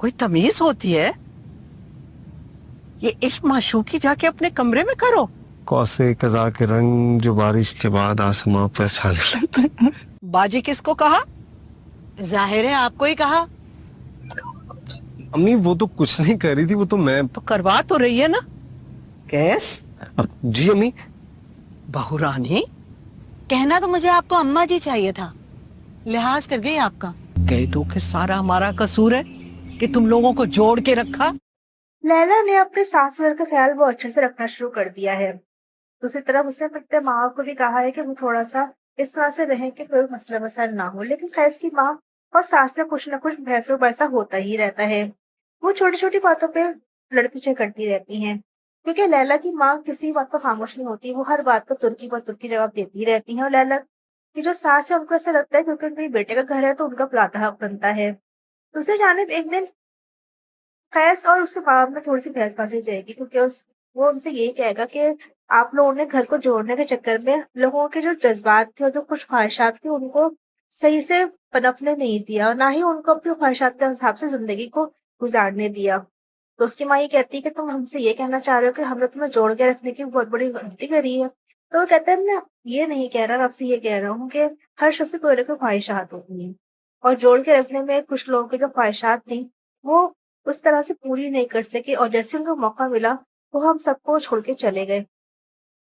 कोई तमीज होती है? ये इश्क माशूकी जाके अपने कमरे में करो। कौसे कज़ा के रंग जो बारिश के बाद आसमां पर छाने लगते। बाजी किसको कहा? जाहिर है आपको ही कहा। अम्मी वो तो कुछ नहीं कर रही थी, वो तो मैं। तो करवा तो रही है ना। कैस जी अम्मी। बहुरानी कहना तो मुझे आपको अम्मा जी चाहिए था, लिहाज कर गई आपका। कह दो कि सारा हमारा कसूर है कि तुम लोगों को जोड़ के रखा। लैला ने अपने सासुर का ख्याल वो अच्छे से रखना शुरू कर दिया है। दूसरी तरफ उसने अपने माँ को भी कहा है कि वो थोड़ा सा इस तरह से रहे कि कोई मसला मसाइल ना हो, लेकिन फैज की माँ और सास में कुछ न कुछ बहसों बैसा होता ही रहता है। वो छोटी छोटी बातों पे लड़ती झगड़ती रहती हैं, क्योंकि लैला की माँ किसी बात पर खामोश नहीं होती। वो हर बात को तुर्की पर तुर्की जवाब देती रहती है, और लैला की जो सास है उनको ऐसा लगता है क्योंकि उनके बेटे का घर है तो उनका प्लाता हक बनता है। दूसरी जानिब एक दिन फैज और उसके बाप में थोड़ी सी बहसबाजी हो जाएगी, क्योंकि वो उनसे यही कहेगा कि आप लोगों ने घर को जोड़ने के चक्कर में लोगों के जो जज्बात थे और जो कुछ ख्वाहिशात थी उनको सही से पनपने नहीं दिया, और ना ही उनको अपनी ख्वाहिशात के हिसाब से जिंदगी को गुजारने दिया। तो उसकी माँ ये कहती है कि तुम हमसे ये कहना चाह रहे हो कि हमने तुम्हें जोड़ के रखने की बहुत बड़ी गलती करी है। तो वो कहता है मैं ये नहीं कह रहा, मैं आपसे ये कह रहा हूँ कि हर शख्स की कोई ना कोई ख्वाहिशात होती हैं, और जोड़ के रखने में कुछ लोगों की जो ख्वाहिशात थी वो उस तरह से पूरी नहीं कर सके, और जैसे उनको मौका मिला वो हम सबको छोड़ के चले गए।